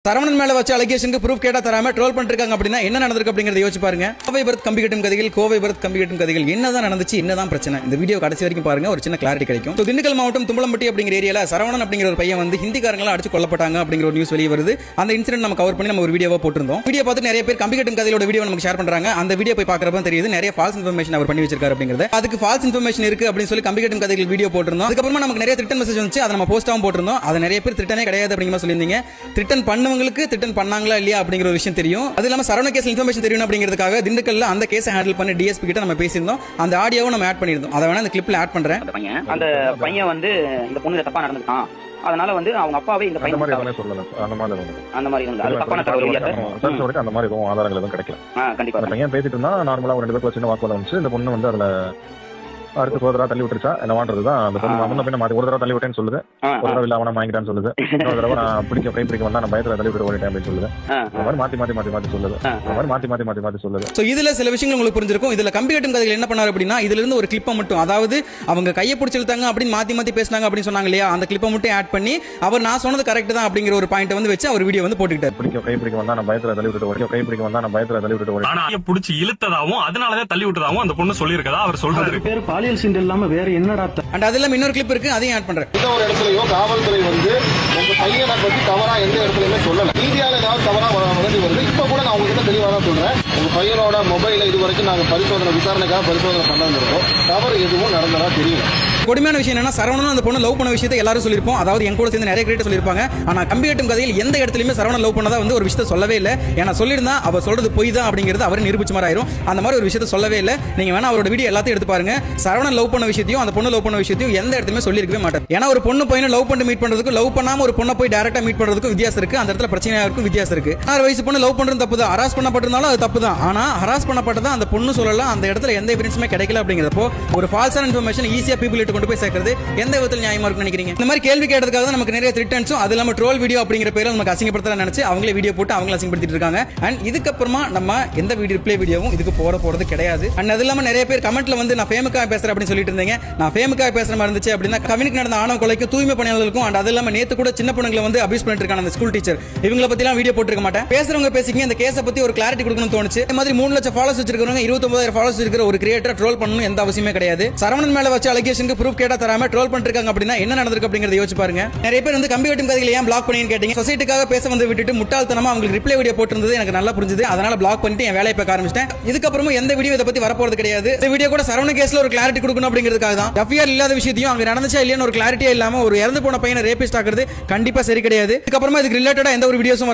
சரவணன் மேல வச்ச அலிகேஷனுக்கு ப்ரூஃப் கேட்டா தராம ட்ரோல் பண்ணிருக்காங்க அப்படின்னா என்ன நடந்திருக்கு அப்படிங்கறத யோசிச்சு பாருங்க. கோவை பரத் கம்பி கட்டும் கதைகள், கோவை பரத் கம்பி கட்டும் கதைகள் என்னதான் நடந்துச்சு, என்னதான் பிரச்சனை, இந்த வீடியோ கடைசி வரைக்கும் பாருங்க, ஒரு சின்ன கிளாரிட்டி கிடைக்கும். திண்டுக்கல் மாவட்டம் தும்பலம்பட்டி அப்படிங்கிற ஏரியால சரவணன் அப்படிங்கிற ஒரு பையன் வந்து ஹிந்திக்காரங்கள அடிச்சு கொல்லப்பட்டாங்க அப்படிங்கிற ஒரு நியூஸ் வெளியே வருது. அந்த இன்சிடென்ட் நம்ம கவர் பண்ணி நம்ம ஒரு வீடியோவா போட்டிருந்தோம். வீடியோ பார்த்து நிறைய பேர் கம்பி கட்டும் கதையோட வீடியோ நமக்கு ஷேர் பண்றாங்க. அந்த வீடியோ போய் பார்க்கறப்ப தெரியுது நிறைய ஃபால்ஸ் இன்ஃபர்மேஷன் அவர் பண்ணி வச்சிருக்காரு அப்படிங்கிறது. அதுக்கு ஃபால்ஸ் இன்ஃபர்மேஷன் இருக்கு அப்படின்னு சொல்லி கம்பி கட்டும் கதைகள் வீடியோ போட்டிருந்தோம். அதுக்கப்புறமா நமக்கு நிறைய த்ரிட்டன் மெசேஜ் வந்துச்சு, அதை நம்ம போஸ்டாவும் போட்டிருந்தோம். அது நிறைய பேர் த்ரிட்டனே கிடையாது அப்படிங்கிற மாதிரி சொல்லியிருந்தீங்க. த்ரிட்டன் பண்ணவங்களுக்கு த்ரிட்டன் பண்ணாங்களா இல்லையா அப்படிங்கிற ஒரு விஷயம் தெரியும். அது இல்லாம சரவண கேஸ் இன்ஃபர்மேஷன் தெரியும் அப்படிங்கிறதுக்காக திண்டுக்கல்ல அந்த கேஸை ஹேண்டில் பண்ணி டிஎஸ்பி கிட்ட நம்ம பேசியிருந்தோம். அந்த ஆடியோவை நம்ம ஆட் பண்ணியிருந்தோம். அதை வேணா இந்த கிளிப்ல ஆட் பண்றேன். அந்த பையன் வந்து இந்த பொண்ணு தப்பா நடந்துட்டான், அதனால வந்து அவங்க அப்பாவே இந்த பையன் சொல்லல அந்த மாதிரி இருந்தா அது தப்பான தகவல் இல்லையா சார்? அந்த மாதிரி எதுவும் ஆதாரங்கள் எதுவும் கிடைக்கல. கண்டிப்பா அந்த பையன் பேசிட்டு இருந்தா நார்மலா ஒரு 2 பேருக்கு சின்ன வாக்குவாதம் வந்துச்சு. இந்த பொண்ணு வந்து அதுல அடுத்து ஒரு தடவை தள்ளி விட்டுருச்சா என்ன வாண்டதுதான் அந்த பொண்ணு முன்ன பின்ன மாத்தி ஒரு தடவை தள்ளி விட்டேன்னு சொல்லுது, ஒரு தடவை இல்ல அவனை வாங்கிட்டான்னு சொல்லுது, ஒரு தடவை நான் பிடிக்க வந்தா நான் பயத்துல தள்ளி விட்டு ஓடிட்டேன் அப்படின்னு சொல்லுது. அந்த மாதிரி மாத்தி சொல்லுது. அந்த மாதிரி மாத்தி சொல்லுது. சோ இதுல சில விஷயங்கள் உங்களுக்கு புரிஞ்சிருக்கும். இதுல கம்பி கட்டும் கதைகள் என்ன பண்ணாரு அப்படின்னா, இதுல இருந்து ஒரு கிளிப்பை மட்டும், அதாவது அவங்க கையை பிடிச்சி இழுத்தாங்க அப்படின்னு மாத்தி பேசினாங்க அப்படின்னு சொன்னாங்க இல்லையா, அந்த கிளிப்பை மட்டும் ஆட் பண்ணி அவர் நான் சொன்னது கரெக்ட் தான் அப்படிங்கிற ஒரு பாயிண்ட் வந்து வச்சு அவர் வீடியோ வந்து போட்டுக்கிட்டாரு. பிடிக்க வந்தா நான் பயத்துல தள்ளி விட்டு ஓடி பிடிச்சி இழுத்ததாவும் அதனாலதான் தள்ளி விட்டதாவும் அந்த பொண்ணு சொல்லியிருக்கதா அவர் சொல்றாரு. பேர் பாலியல் சீண்டல் இல்லாம வேற என்னடா? அண்ட் அது இல்லாம இன்னொரு கிளிப் இருக்கு, அதையும் ஆட் பண்றேன். இந்த ஒரு இடத்துலயோ காவல்துறை வந்து உங்க பையனை பத்தி தவறா எந்த இடத்துலயுமே சொல்லல. மீடியால ஏதாவது தவறா வதந்தி வருது. இப்ப கூட நான் உங்ககிட்ட தெளிவா தான் சொல்றேன். உங்க பையனோட மொபைல இது வரைக்கும் நாங்க விசாரணைக்காக பரிசோதனை பண்ணிருக்கோம். தவறு எதுவும் நடந்ததா தெரியல. கொடுமையான விஷயம் என்னன்னா, சரவணன் அந்த பொண்ணு லவ் பண்ண விஷயத்தை எல்லாரும் சொல்லிருப்போம். அதாவது என் கூட சேர்ந்து நிறைய கிரியேட்டர் சொல்லிருப்பாங்க. ஆனா கம்பி கட்டும் கதையில் எந்த இடத்துலயுமே சரவணன் லவ் பண்ணதா வந்து ஒரு விஷயத்தை சொல்லவே இல்லை. ஏன்னா சொல்லியிருந்தா அவர் சொல்றது பொய் தான் அப்படிங்கிறது அவர் நிரூபிச்ச மாதிரி ஆயிரும். அந்த மாதிரி ஒரு விஷயத்தை சொல்லவே இல்லை. நீங்க வேணா அவரோட வீடியோ எல்லாத்தையும் எடுத்து பாருங்க. சரவணன் லவ் பண்ண விஷயத்தையும் அந்த பொண்ணு லவ் பண்ண விஷயத்தையும் எந்த இடத்துலயுமே சொல்லிருக்கவே மாட்டார். ஏன்னா ஒரு பொண்ணு பையனை லவ் பண்ணி மீட் பண்றதுக்கு, லவ் பண்ணாம ஒரு பொண்ணை போய் டைரக்டா மீட் பண்றதுக்கு வித்தியாசம் இருக்கு. அந்த இடத்துல பிரச்சனையா இருக்கும், வித்தியாசம் இருக்கு. 6 வயசு பொண்ணு லவ் பண்றது தப்பு தான், ஹராஸ் பண்ணப்பட்டிருந்தாலும் அது தப்பு தான். ஆனா ஹராஸ் பண்ணப்பட்டதா அந்த பொண்ணு சொல்லலாம், அந்த இடத்துல எந்த எவிடன்ஸுமே கிடைக்கல அப்படிங்கிறப்போ ஒரு ஃபால்ஸான இன்ஃபர்மேஷன் ஈஸியா பீப்பிள் கிட்ட கொண்டு போய் சேர்க்கிறது எந்த விதத்தில் நியாயமா இருக்குன்னு நினைக்கிறீங்க? இந்த மாதிரி கேள்வி கேட்டதுக்காக தான் நமக்கு நிறைய த்ரிட்டன்ஸும் அது இல்லாம ட்ரோல் வீடியோ அப்படிங்கிற பேரில் நமக்கு அசிங்கப்படுத்தலாம் நினைச்சு அவங்களே வீடியோ போட்டு அவங்கள அசிங்கப்படுத்திட்டு இருக்காங்க. அண்ட் இதுக்கப்புறமா நம்ம எந்த வீடியோ ரிப்ளை வீடியோவும் இதுக்கு போறது கிடையாது. அண்ட் அது இல்லாம நிறைய பேர் கமெண்ட்ல வந்து நான் ஃபேமுக்காக பேசுறேன் அப்படின்னு சொல்லிட்டு இருந்தீங்க. நான் ஃபேமுக்காக பேசுற மாதிரி இருந்துச்சு அப்படின்னா கம்யூனிட்டி நடந்த ஆணவ கொலைக்கும் தூய்மை பணியாளர்களுக்கும் அண்ட் அது இல்லாம நேத்து கூட சின்ன பொண்ணுங்களை வந்து அபியூஸ் பண்ணிட்டு இருக்காங்க அந்த ஸ்கூல் டீச்சர், இவங்கள பத்தி எல்லாம் வீடியோ போட்டுருக்க மாட்டேன். பேசுறவங்க பேசிங்க, இந்த கேஸை பத்தி ஒரு கிளாரிட்டி கொடுக்கணும்னு தோணுச்சு. இந்த மாதிரி 3 லட்சம் ஃபாலோவர்ஸ் வச்சிருக்கவங்க 29,000 ஃபாலோவர்ஸ் இருக்கிற ஒரு கிரியேட்டர் ட்ரோல் பண்ணணும் எந்த அவசியமே கிடையாது. சரவணன் மேல வச்ச அலிகேஷனுக்கு ப்ரூஃப் கேட்டா தராம ட்ரோல் பண்ணிருக்காங்க அப்படின்னா என்ன நடந்திருக்கு அப்படிங்கறத யோசிச்சு பாருங்க. நிறைய பேர் வந்து கம்பி கட்டும் கதைகளை ஏன் பிளாக் பண்ணீங்கன்னு கேட்டீங்க. சொசைட்டிக்காக பேச வந்து விட்டுட்டு முட்டாள்தனமா அவங்களுக்கு ரிப்ளை வீடியோ போட்டுருந்தது எனக்கு நல்லா புரிஞ்சுது. அதனால பிளாக் பண்ணிட்டு என் வேலையை பார்க்க ஆரம்பிச்சிட்டேன். இதுக்கப்புறமா எந்த வீடியோ இதை பத்தி வரப்போறது கிடையாது. இந்த வீடியோ கூட சரவண கேஸ்ல ஒரு கிளாரிட்டி கொடுக்கணும் அப்படிங்கிறதுக்காக தான். எஃப்ஐஆர் இல்லாத விஷயத்தையும் அங்க நடந்துச்சா இல்லையான்னு ஒரு கிளாரிட்டியே இல்லாம ஒரு இறந்து போன பையனை ரேபிஸ்ட் ஆக்குறது கண்டிப்பா சரி கிடையாது. இதுக்கப்புறமா இதுக்கு ரிலேட்டடா எந்த ஒரு வீடியோஸும்